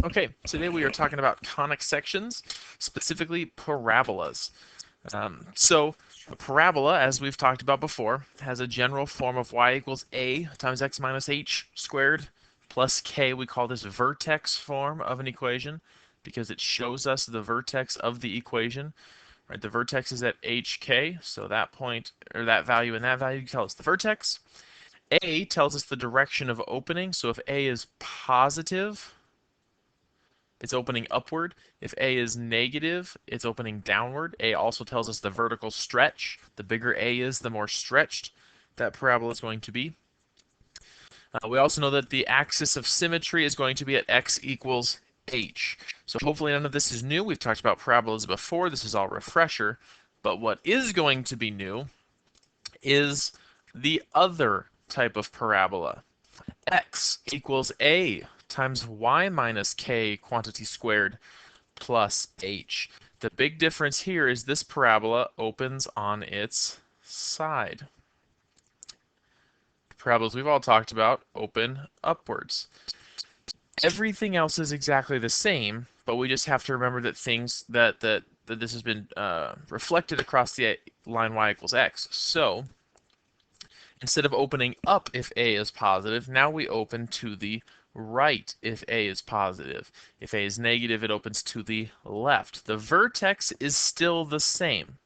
Okay, today we are talking about conic sections, specifically parabolas. So a parabola, as we've talked about before, has a general form of y equals a times x minus h squared plus k. We call this vertex form of an equation because it shows us the vertex of the equation. Right, the vertex is at hk, so that point or that value and that value tell us the vertex. A tells us the direction of opening, so if a is positive, it's opening upward. If A is negative, it's opening downward. A also tells us the vertical stretch. The bigger A is, the more stretched that parabola is going to be. We also know that the axis of symmetry is going to be at x equals h. So hopefully none of this is new. We've talked about parabolas before. This is all refresher. But what is going to be new is the other type of parabola. X equals a times y minus k quantity squared plus h. The big difference here is this parabola opens on its side. Parabolas we've all talked about open upwards. Everything else is exactly the same, but we just have to remember that that this has been reflected across the line y equals x. So instead of opening up if A is positive, now we open to the right if A is positive. If A is negative, it opens to the left. The vertex is still the same,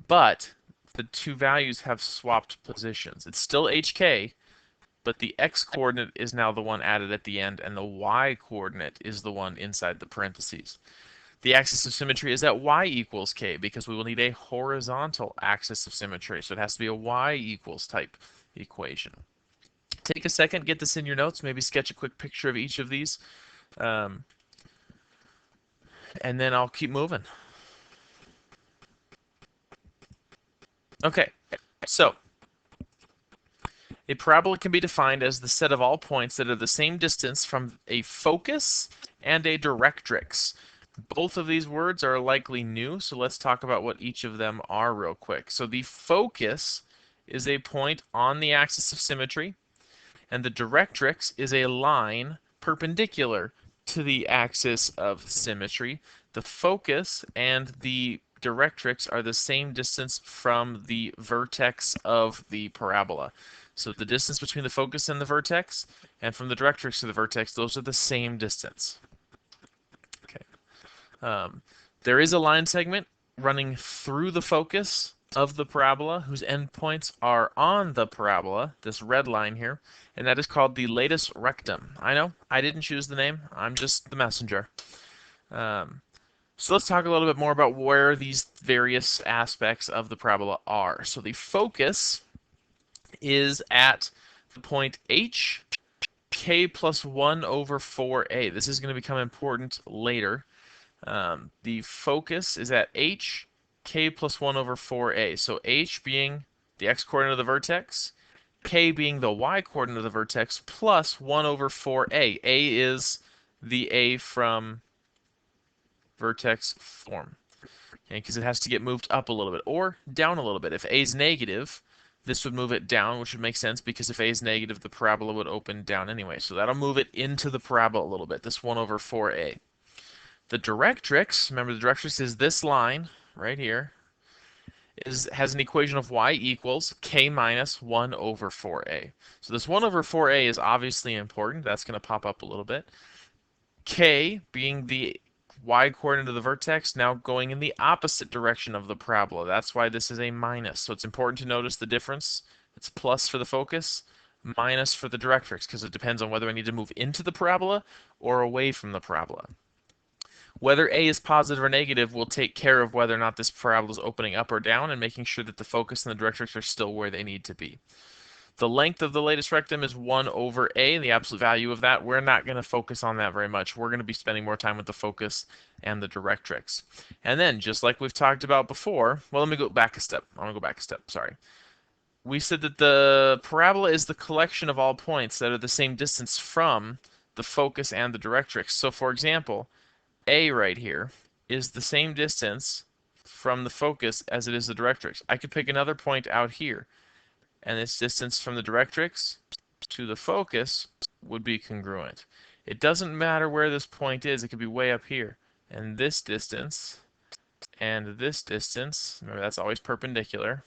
but the two values have swapped positions. It's still HK, but the x-coordinate is now the one added at the end, and the y-coordinate is the one inside the parentheses. The axis of symmetry is at y equals k because we will need a horizontal axis of symmetry. So it has to be a y equals type equation. Take a second, get this in your notes, maybe sketch a quick picture of each of these, and then I'll keep moving. Okay, so a parabola can be defined as the set of all points that are the same distance from a focus and a directrix. Both of these words are likely new, so let's talk about what each of them are real quick. So the focus is a point on the axis of symmetry, and the directrix is a line perpendicular to the axis of symmetry. The focus and the directrix are the same distance from the vertex of the parabola. So the distance between the focus and the vertex, and from the directrix to the vertex, those are the same distance. There is a line segment running through the focus of the parabola whose endpoints are on the parabola, this red line here, and that is called the latus rectum. I know, I didn't choose the name, I'm just the messenger. So let's talk a little bit more about where these various aspects of the parabola are. So the focus is at the point h, k plus 1 over 4a. This is going to become important later. The focus is at h, k plus 1 over 4a. So h being the x-coordinate of the vertex, k being the y-coordinate of the vertex, plus 1 over 4a. A is the a from vertex form, okay, because it has to get moved up a little bit or down a little bit. If a is negative, this would move it down, which would make sense because if a is negative, the parabola would open down anyway. So that'll move it into the parabola a little bit, this 1 over 4a. The directrix, remember the directrix is this line right here, has an equation of y equals k minus 1 over 4a. So this 1 over 4a is obviously important. That's going to pop up a little bit. K being the y-coordinate of the vertex, now going in the opposite direction of the parabola. That's why this is a minus. So it's important to notice the difference. It's plus for the focus, minus for the directrix, because it depends on whether I need to move into the parabola or away from the parabola. Whether A is positive or negative will take care of whether or not this parabola is opening up or down and making sure that the focus and the directrix are still where they need to be. The length of the latus rectum is 1 over A, the absolute value of that. We're not going to focus on that very much. We're going to be spending more time with the focus and the directrix. And then, just like we've talked about before, well, let me go back a step. I want to go back a step, sorry. We said that the parabola is the collection of all points that are the same distance from the focus and the directrix. So, for example, A right here is the same distance from the focus as it is the directrix. I could pick another point out here, and this distance from the directrix to the focus would be congruent. It doesn't matter where this point is. It could be way up here. And this distance, remember that's always perpendicular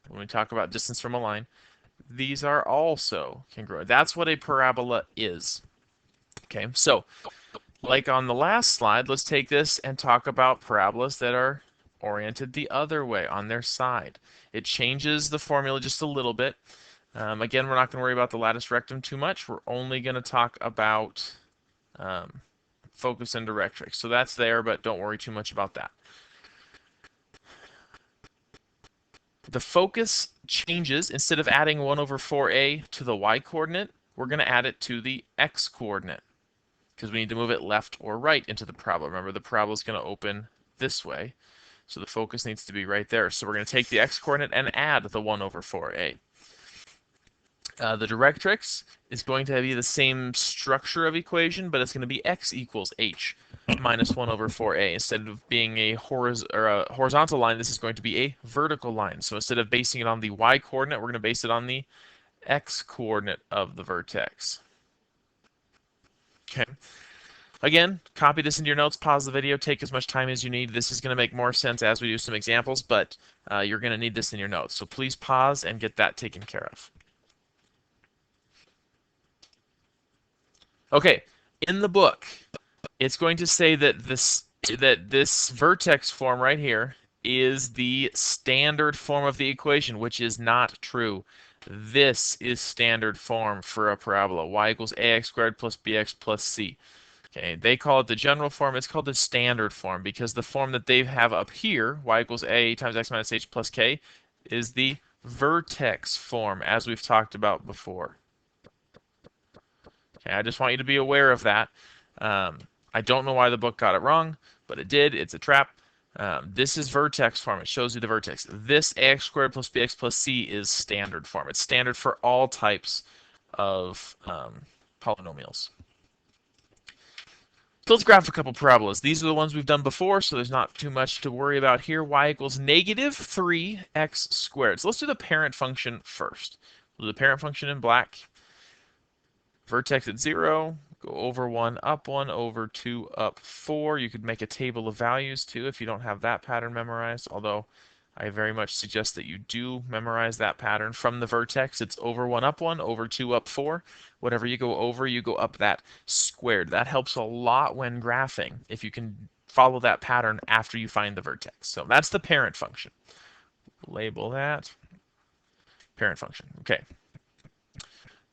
when we talk about distance from a line. These are also congruent. That's what a parabola is. Okay, so like on the last slide, let's take this and talk about parabolas that are oriented the other way on their side. It changes the formula just a little bit. Again, we're not going to worry about the latus rectum too much. We're only going to talk about focus and directrix. So that's there, but don't worry too much about that. The focus changes. Instead of adding 1 over 4a to the y-coordinate, we're going to add it to the x-coordinate because we need to move it left or right into the parabola. Remember, the parabola is going to open this way, so the focus needs to be right there. So we're going to take the x-coordinate and add the 1 over 4a. The directrix is going to be the same structure of equation, but it's going to be x equals h minus 1 over 4a. Instead of being a horizontal line, this is going to be a vertical line. So instead of basing it on the y-coordinate, we're going to base it on the x-coordinate of the vertex. Okay. Again, copy this into your notes, pause the video, take as much time as you need. This is going to make more sense as we do some examples, but you're going to need this in your notes. So please pause and get that taken care of. Okay, in the book, it's going to say that this vertex form right here is the standard form of the equation, which is not true. This is standard form for a parabola. Y equals ax squared plus bx plus c. Okay, they call it the general form. It's called the standard form because the form that they have up here, y equals a times x minus h plus k, is the vertex form, as we've talked about before. Okay, I just want you to be aware of that. I don't know why the book got it wrong, but it did. It's a trap. This is vertex form. It shows you the vertex. This ax squared plus bx plus c is standard form. It's standard for all types of polynomials. So let's graph a couple parabolas. These are the ones we've done before, so there's not too much to worry about here. Y equals negative 3x squared. So let's do the parent function first. We'll do the parent function in black. Vertex at 0, go over 1, up 1, over 2, up 4. You could make a table of values too if you don't have that pattern memorized, although I very much suggest that you do memorize that pattern from the vertex. It's over 1, up 1, over 2, up 4. Whatever you go over, you go up that squared. That helps a lot when graphing if you can follow that pattern after you find the vertex. So that's the parent function. Label that parent function. Okay.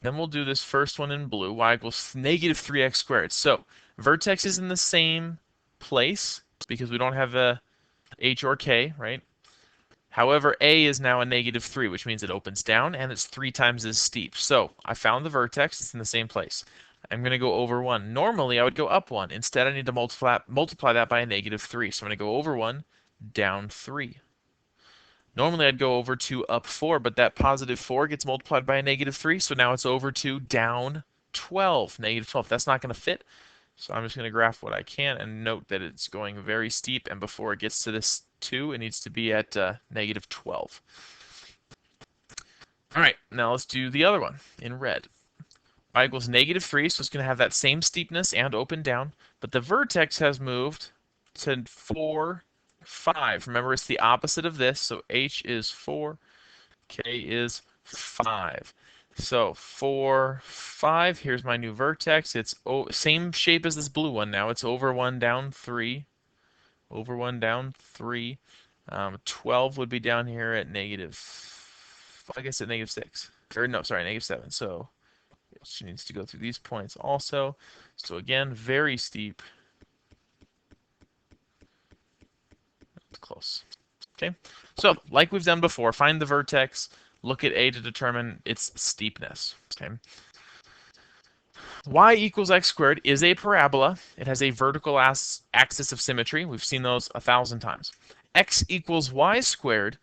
Then we'll do this first one in blue, y equals negative 3x squared. So vertex is in the same place because we don't have a h or k, right? However, a is now a negative 3, which means it opens down and it's 3 times as steep. So I found the vertex. It's in the same place. I'm going to go over 1. Normally, I would go up 1. Instead, I need to multiply that by a negative 3. So I'm going to go over 1, down 3. Normally I'd go over 2, up 4, but that positive 4 gets multiplied by a negative 3, so now it's over 2, down 12, negative 12. That's not going to fit, so I'm just going to graph what I can and note that it's going very steep, and before it gets to this 2, it needs to be at negative 12. All right, now let's do the other one in red. Y equals negative 3, so it's going to have that same steepness and open down, but the vertex has moved to 4, 5. Remember, it's the opposite of this, so h is 4, k is 5. So 4, 5, here's my new vertex. It's same shape as this blue one now. It's over 1, down 3, over 1, down 3. 12 would be down here at negative, I guess at negative 6. Or no, sorry, negative 7. So she needs to go through these points also. So again, very steep. Close. Okay, so like we've done before, find the vertex, look at a to determine its steepness. Okay, y equals x squared is a parabola. It has a vertical axis of symmetry. We've seen those 1,000 times. X equals y squared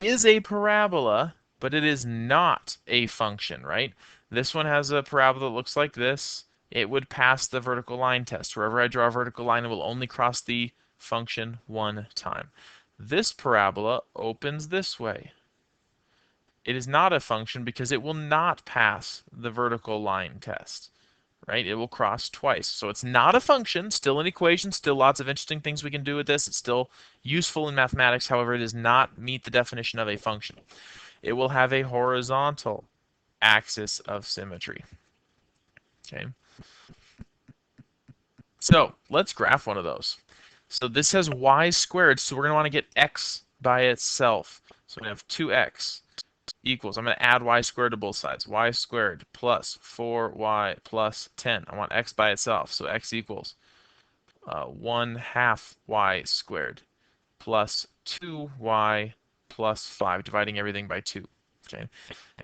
is a parabola, but it is not a function, right? This one has a parabola that looks like this. It would pass the vertical line test. Wherever I draw a vertical line, it will only cross the function one time. This parabola opens this way. It is not a function because it will not pass the vertical line test, right? It will cross twice. So it's not a function, still an equation, still lots of interesting things we can do with this. It's still useful in mathematics. However, it does not meet the definition of a function. It will have a horizontal axis of symmetry. Okay. So let's graph one of those. So this has y squared, so we're going to want to get x by itself. So we have 2x equals, I'm going to add y squared to both sides. Y squared plus 4y plus 10. I want x by itself, so x equals 1/2 y squared plus 2y plus 5, dividing everything by 2. Okay.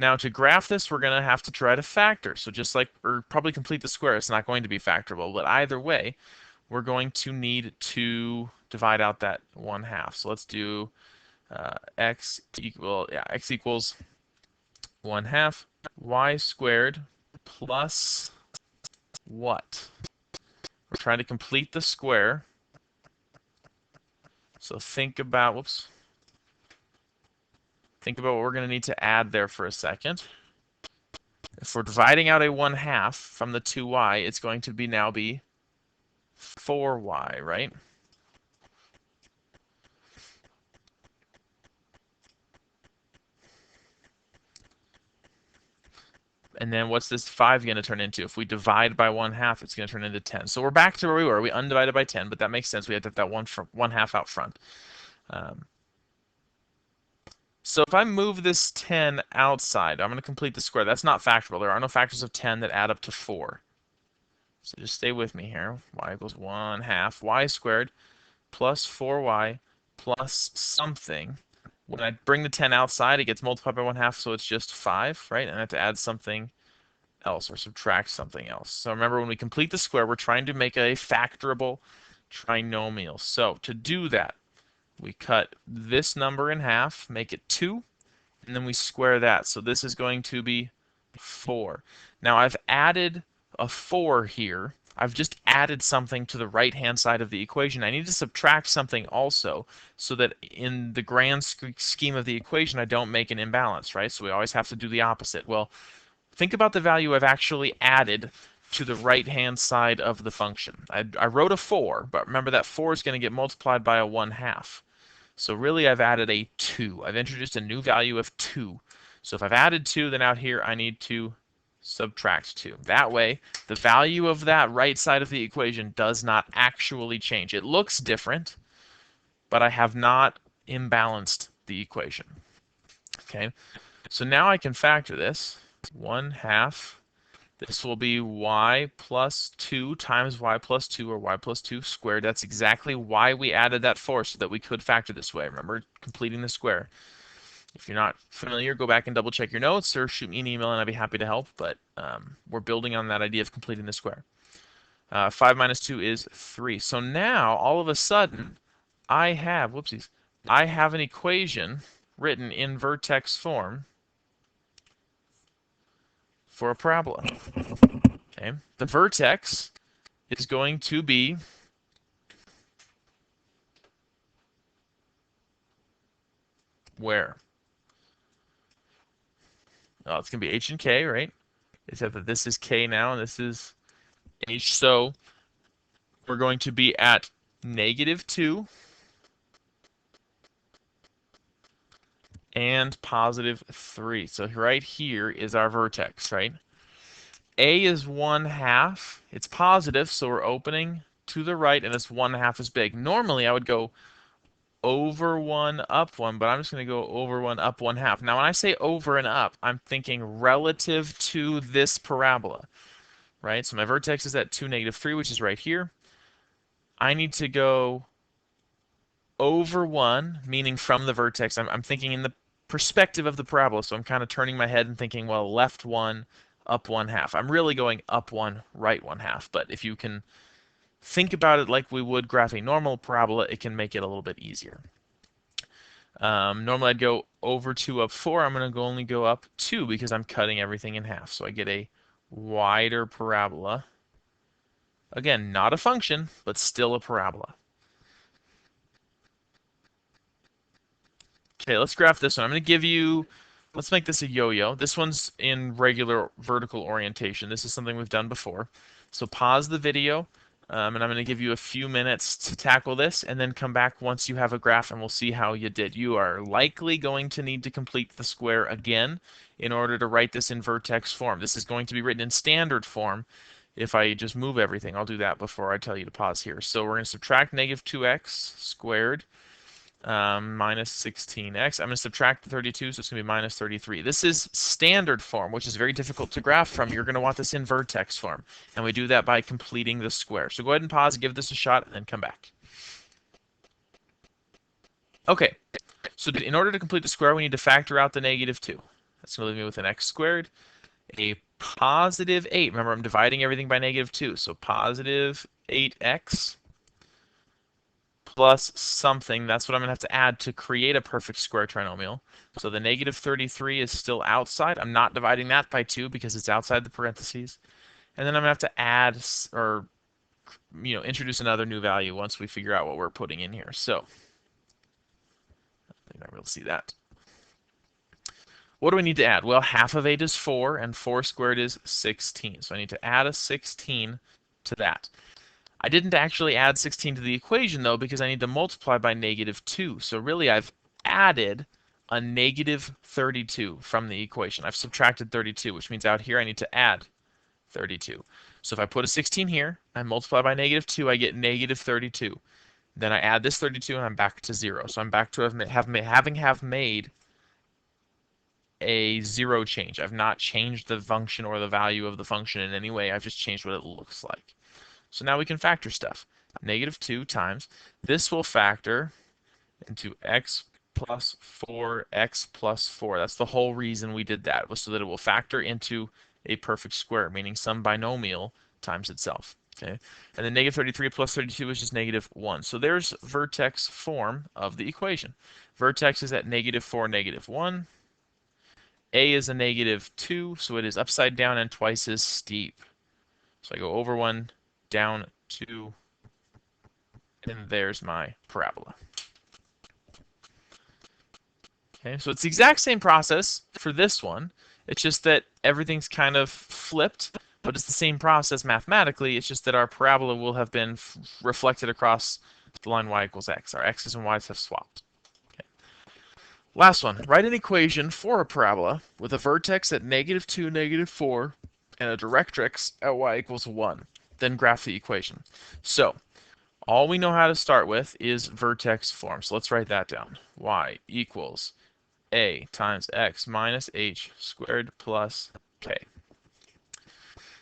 Now to graph this, we're going to have to try to factor. So just like, or probably complete the square, it's not going to be factorable, but either way, we're going to need to divide out that 1/2. So let's do x equals 1/2 y squared plus what? We're trying to complete the square. So think about, think about what we're going to need to add there for a second. If we're dividing out a 1/2 from the 2y, it's going to be now be 4y, right? And then what's this 5 going to turn into? If we divide by 1/2, it's going to turn into 10. So we're back to where we were. We undivided by 10, but that makes sense. We had to have that 1/2 out front. So if I move this 10 outside, I'm going to complete the square. That's not factorable. There are no factors of 10 that add up to 4. So just stay with me here. Y equals 1/2 y squared plus 4y plus something. When I bring the 10 outside, it gets multiplied by 1/2, so it's just 5, right? And I have to add something else or subtract something else. So remember, when we complete the square, we're trying to make a factorable trinomial. So to do that, we cut this number in half, make it 2, and then we square that. So this is going to be 4. Now I've added a 4 here. I've just added something to the right-hand side of the equation. I need to subtract something also so that in the grand scheme of the equation, I don't make an imbalance, right? So we always have to do the opposite. Well, think about the value I've actually added to the right-hand side of the function. I wrote a 4, but remember that 4 is going to get multiplied by a 1/2. So really I've added a 2. I've introduced a new value of 2. So if I've added 2, then out here I need to subtract 2. That way, the value of that right side of the equation does not actually change. It looks different, but I have not imbalanced the equation. Okay, so now I can factor this. 1/2. This will be y plus 2 times y plus 2, or y plus 2 squared. That's exactly why we added that 4, so that we could factor this way. Remember, completing the square. If you're not familiar, go back and double check your notes or shoot me an email and I'd be happy to help. But we're building on that idea of completing the square. 5 minus 2 is 3. So now, all of a sudden, I have an equation written in vertex form for a parabola. Okay, the vertex is going to be where? Oh, it's going to be h and k, right? Except that this is k now and this is h. So we're going to be at -2 and +3. So right here is our vertex, right? A is 1/2. It's positive, so we're opening to the right, and this 1/2 is big. Normally, I would go over 1, up 1, but I'm just going to go over 1, up 1/2. Now, when I say over and up, I'm thinking relative to this parabola, right? So my vertex is at 2, -3, which is right here. I need to go over 1, meaning from the vertex. I'm thinking in the perspective of the parabola, so I'm kind of turning my head and thinking, well, left 1, up 1/2. I'm really going up 1, right 1/2. But if you can think about it like we would graph a normal parabola, it can make it a little bit easier. Normally I'd go over 2, up 4. I'm going to only go up 2 because I'm cutting everything in half. So I get a wider parabola. Again, not a function, but still a parabola. Okay, let's graph this one. I'm going to give you, let's make this a yo-yo. This one's in regular vertical orientation. This is something we've done before. So pause the video, and I'm going to give you a few minutes to tackle this, and then come back once you have a graph, and we'll see how you did. You are likely going to need to complete the square again in order to write this in vertex form. This is going to be written in standard form if I just move everything. I'll do that before I tell you to pause here. So we're going to subtract negative 2x squared minus 16x. I'm going to subtract the 32, so it's going to be minus 33. This is standard form, which is very difficult to graph from. You're going to want this in vertex form, and we do that by completing the square. So go ahead and pause, give this a shot, and then come back. Okay, so in order to complete the square, we need to factor out the negative 2. That's going to leave me with an x squared, a positive 8. Remember, I'm dividing everything by negative 2, so positive 8x plus something. That's what I'm going to have to add to create a perfect square trinomial. So the negative 33 is still outside. I'm not dividing that by 2 because it's outside the parentheses. And then I'm going to have to add or introduce another new value once we figure out what we're putting in here. So you're not able to see that. What do we need to add? Well, half of 8 is 4, and 4 squared is 16. So I need to add a 16 to that. I didn't actually add 16 to the equation, though, because I need to multiply by negative 2. So really, I've added a negative 32 from the equation. I've subtracted 32, which means out here I need to add 32. So if I put a 16 here, I multiply by negative 2, I get negative 32. Then I add this 32, and I'm back to 0. So I'm back to having made a 0 change. I've not changed the function or the value of the function in any way. I've just changed what it looks like. So now we can factor stuff. Negative 2 times. This will factor into x plus 4, x plus 4. That's the whole reason we did that, was so that it will factor into a perfect square, meaning some binomial times itself. Okay, and then negative 33 plus 32 is just negative 1. So there's vertex form of the equation. Vertex is at negative 4, negative 1. A is a negative 2, so it is upside down and twice as steep. So I go over 1, down 2, and there's my parabola. Okay, so it's the exact same process for this one. It's just that everything's kind of flipped, but it's the same process mathematically. It's just that our parabola will have been reflected across the line y equals x. Our x's and y's have swapped. Okay. Last one. Write an equation for a parabola with a vertex at negative 2, negative 4, and a directrix at y equals 1. Then graph the equation. So all we know how to start with is vertex form. So let's write that down. Y equals a times x minus h squared plus k.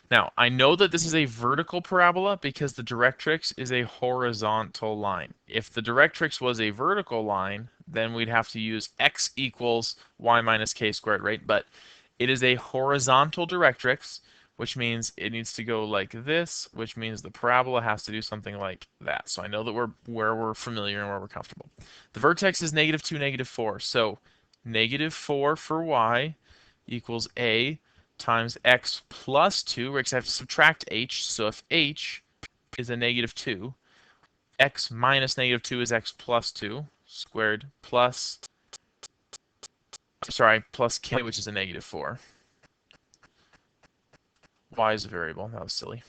Now, I know that this is a vertical parabola because the directrix is a horizontal line. If the directrix was a vertical line, then we'd have to use x equals y minus k squared, right? But it is a horizontal directrix, which means it needs to go like this, which means the parabola has to do something like that. So I know that we're familiar and where we're comfortable. The vertex is negative 2, negative 4. So negative 4 for y equals a times x plus 2, where I have to subtract h. So if h is a negative 2, x minus negative 2 is x plus 2 squared plus k, which is a negative 4. Y is a variable. That was silly.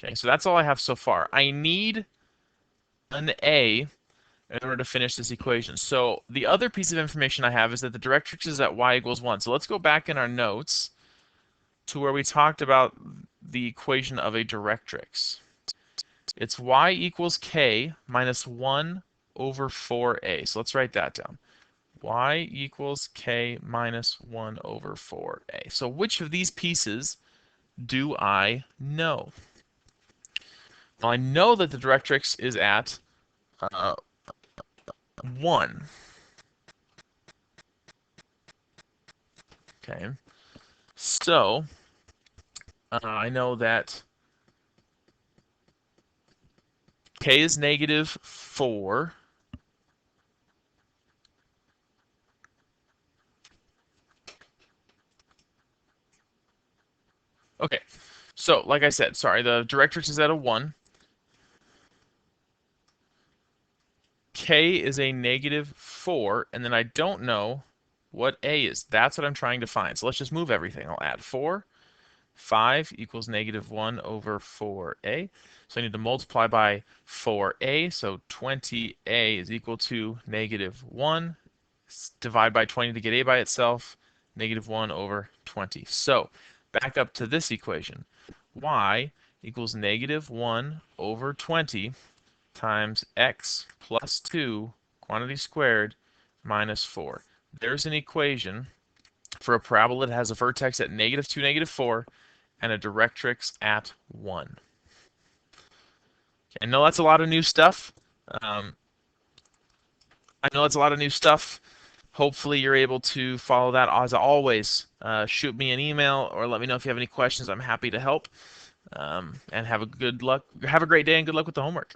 Okay, so that's all I have so far. I need an a in order to finish this equation. So the other piece of information I have is that the directrix is at y equals 1. So let's go back in our notes to where we talked about the equation of a directrix. It's y equals k minus 1 over 4a. So let's write that down. Y equals k minus 1 over 4a. So which of these pieces do I know? Well, I know that the directrix is at 1. Okay, so I know that k is negative 4. Okay, so like I said, sorry, the directrix is at a 1. K is a negative 4, and then I don't know what a is. That's what I'm trying to find. So let's just move everything. I'll add 4. 5 equals negative 1 over 4a. So I need to multiply by 4a, so 20a is equal to negative 1. Divide by 20 to get a by itself, negative 1 over 20. So back up to this equation. Y equals negative 1 over 20 times x plus 2, quantity squared, minus 4. There's an equation for a parabola that has a vertex at negative 2, negative 4, and a directrix at 1. I know that's a lot of new stuff. Um, I know that's a lot of new stuff. Hopefully you're able to follow that. As always, shoot me an email or let me know if you have any questions. I'm happy to help. And have a great day and good luck with the homework.